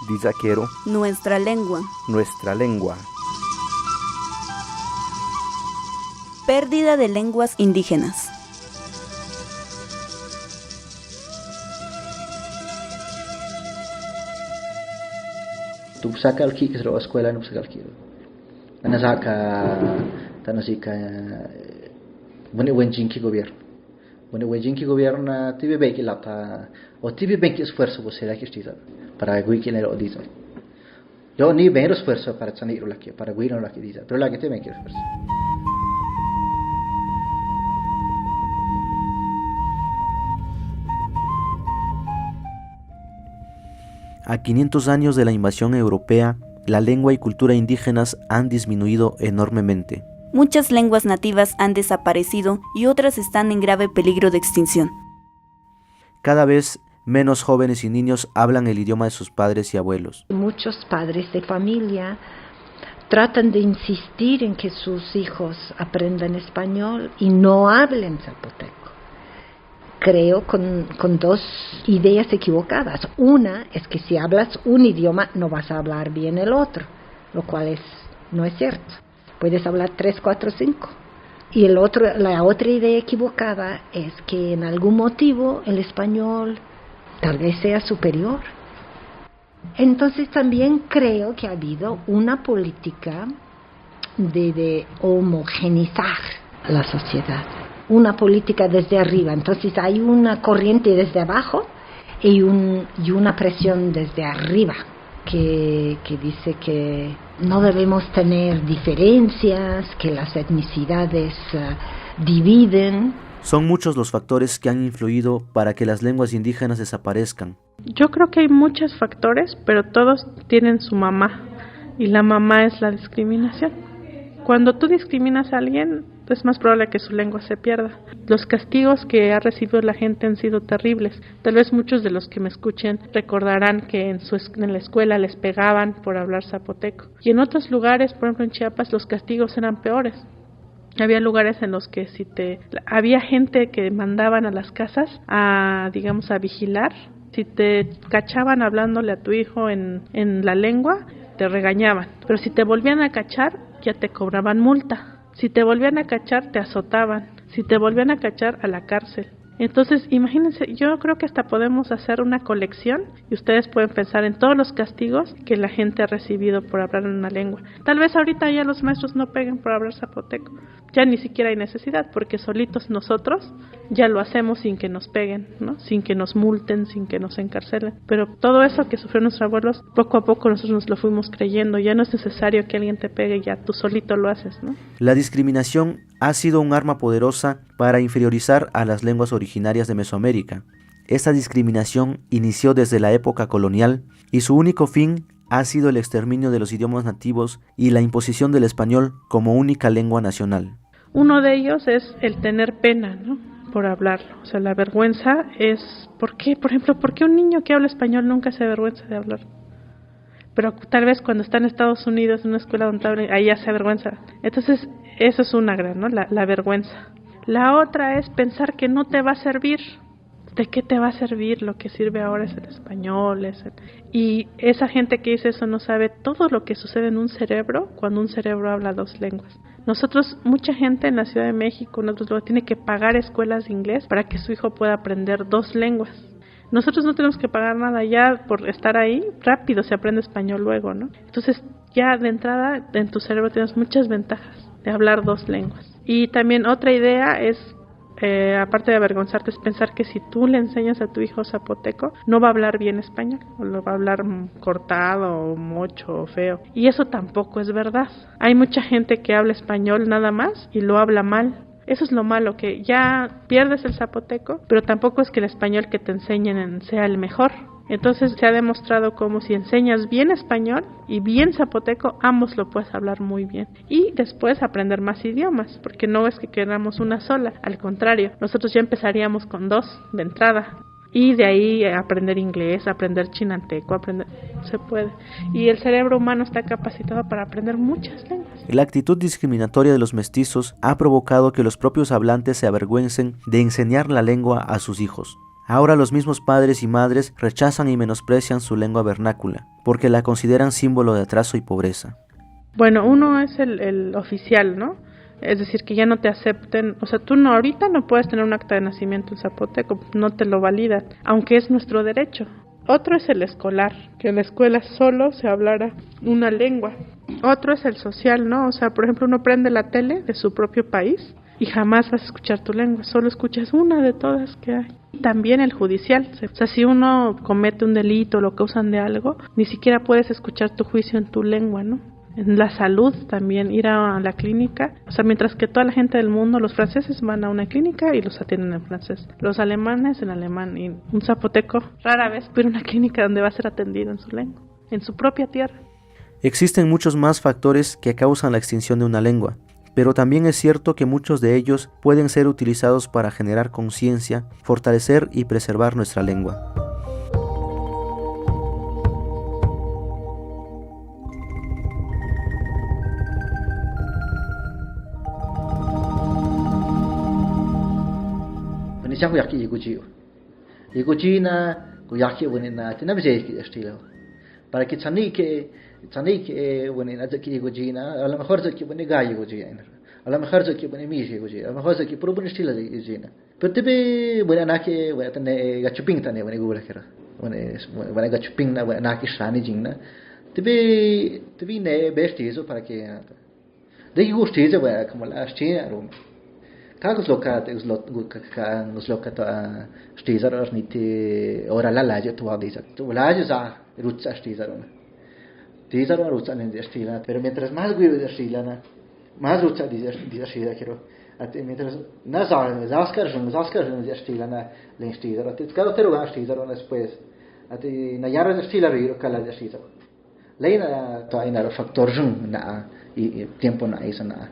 Dizaquero, nuestra lengua. nuestra lengua. Pérdida de lenguas indígenas. Tu saca al kik ro escuela no saca al kik. Anasaka tanasika bune wenjin ki gobierno. Bune wenjin ki gobierno tibe beki lata o tibe beki esfuerzo vos será que estiza para guiki le odiza. Yo ni vero esfuerzo para chanir la que para guino la que dice, pero la que te me quiere esfuerzo. A 500 años de la invasión europea, la lengua y cultura indígenas han disminuido enormemente. Muchas lenguas nativas han desaparecido y otras están en grave peligro de extinción. Cada vez menos jóvenes y niños hablan el idioma de sus padres y abuelos. Muchos padres de familia tratan de insistir en que sus hijos aprendan español y no hablen zapoteco. Creo con dos ideas equivocadas. Una es que si hablas un idioma no vas a hablar bien el otro, lo cual no es cierto. Puedes hablar 3, 4, 5. Y la otra idea equivocada es que en algún motivo el español tal vez sea superior. Entonces también creo que ha habido una política de homogeneizar la sociedad. Una política desde arriba, entonces hay una corriente desde abajo y una presión desde arriba que dice que no debemos tener diferencias, que las etnicidades dividen. Son muchos los factores que han influido para que las lenguas indígenas desaparezcan. Yo creo que hay muchos factores, pero todos tienen su mamá, y la mamá es la discriminación. Cuando tú discriminas a alguien, es más probable que su lengua se pierda. Los castigos que ha recibido la gente han sido terribles. Tal vez muchos de los que me escuchen recordarán que en la escuela les pegaban por hablar zapoteco. Y en otros lugares, por ejemplo en Chiapas, los castigos eran peores. Había lugares en los que había gente que mandaban a las casas a vigilar. Si te cachaban hablándole a tu hijo en la lengua, te regañaban. Pero si te volvían a cachar, ya te cobraban multa. Si te volvían a cachar, te azotaban. Si te volvían a cachar, a la cárcel. Entonces, imagínense, yo creo que hasta podemos hacer una colección y ustedes pueden pensar en todos los castigos que la gente ha recibido por hablar en una lengua. Tal vez ahorita ya los maestros no peguen por hablar zapoteco. Ya ni siquiera hay necesidad, porque solitos nosotros ya lo hacemos sin que nos peguen, ¿no? Sin que nos multen, sin que nos encarcelen. Pero todo eso que sufrieron nuestros abuelos, poco a poco nosotros nos lo fuimos creyendo. Ya no es necesario que alguien te pegue, ya tú solito lo haces, ¿no? La discriminación ha sido un arma poderosa para inferiorizar a las lenguas originarias de Mesoamérica. Esta discriminación inició desde la época colonial y su único fin ha sido el exterminio de los idiomas nativos y la imposición del español como única lengua nacional. Uno de ellos es el tener pena, ¿no?, por hablarlo. O sea, la vergüenza es, ¿por qué? Por ejemplo, ¿por qué un niño que habla español nunca se avergüenza de hablar? Pero tal vez cuando está en Estados Unidos, en una escuela donde hablan, ahí ya se avergüenza. Entonces, eso es una gran, ¿no?, la vergüenza. La otra es pensar que no te va a servir. ¿De qué te va a servir? Lo que sirve ahora es el español. Y esa gente que dice eso no sabe todo lo que sucede en un cerebro cuando un cerebro habla 2 lenguas. Nosotros, mucha gente en la Ciudad de México, en otros lugares, tiene que pagar escuelas de inglés para que su hijo pueda aprender 2 lenguas. Nosotros no tenemos que pagar nada, ya por estar ahí, rápido se aprende español luego, ¿no? Entonces, ya de entrada, en tu cerebro tienes muchas ventajas de hablar 2 lenguas. Y también otra idea es, aparte de avergonzarte, es pensar que si tú le enseñas a tu hijo zapoteco, no va a hablar bien español, o lo va a hablar cortado, o mocho, o feo. Y eso tampoco es verdad. Hay mucha gente que habla español nada más y lo habla mal. Eso es lo malo, que ya pierdes el zapoteco, pero tampoco es que el español que te enseñen sea el mejor. Entonces se ha demostrado como si enseñas bien español y bien zapoteco, ambos lo puedes hablar muy bien. Y después aprender más idiomas, porque no es que queramos una sola, al contrario, nosotros ya empezaríamos con 2 de entrada. Y de ahí aprender inglés, aprender chinanteco, se puede. Y el cerebro humano está capacitado para aprender muchas lenguas. La actitud discriminatoria de los mestizos ha provocado que los propios hablantes se avergüencen de enseñar la lengua a sus hijos. Ahora los mismos padres y madres rechazan y menosprecian su lengua vernácula, porque la consideran símbolo de atraso y pobreza. Bueno, uno es el oficial, ¿no? Es decir, que ya no te acepten, o sea, tú no, ahorita no puedes tener un acta de nacimiento en zapoteco, no te lo validan, aunque es nuestro derecho. Otro es el escolar, que en la escuela solo se hablara una lengua. Otro es el social, ¿no? O sea, por ejemplo, uno prende la tele de su propio país y jamás vas a escuchar tu lengua, solo escuchas una de todas que hay. También el judicial, o sea, si uno comete un delito o lo causan de algo, ni siquiera puedes escuchar tu juicio en tu lengua, ¿no? En la salud también, ir a la clínica, o sea, mientras que toda la gente del mundo, los franceses van a una clínica y los atienden en francés, los alemanes en alemán, y un zapoteco rara vez va a una clínica donde va a ser atendido en su lengua, en su propia tierra. Existen muchos más factores que causan la extinción de una lengua, pero también es cierto que muchos de ellos pueden ser utilizados para generar conciencia, fortalecer y preservar nuestra lengua. Siang ku yaki iguchi na ku yaki wani na tina bije ki estilo para que chani ke wani na zaki iguchi na a lo mejor zaki wani ga iguchi a lo mejor zaki wani mi iguchi a lo mejor zaki puro buen estilo de iguchi na pero tebe wani na ke wani tane gachuping tane wani gula kira wani gachuping na wani na ki shani jing na tebe ne best eso para que de iguchi eso wani como la china rum Kagos lokat a stizar or niti ora la laje to adisa. To laje za rutsa stizar ona. Stizar or rutsa en stila, pero mientras más guido de stila más rutsa de stila quiero. Mientras zaskar de stila na len stizar. Cada tero ga stizar ona después. Na yara de stila rio kala de stizar. Leina to ina factor jun na y tiempo na isa na.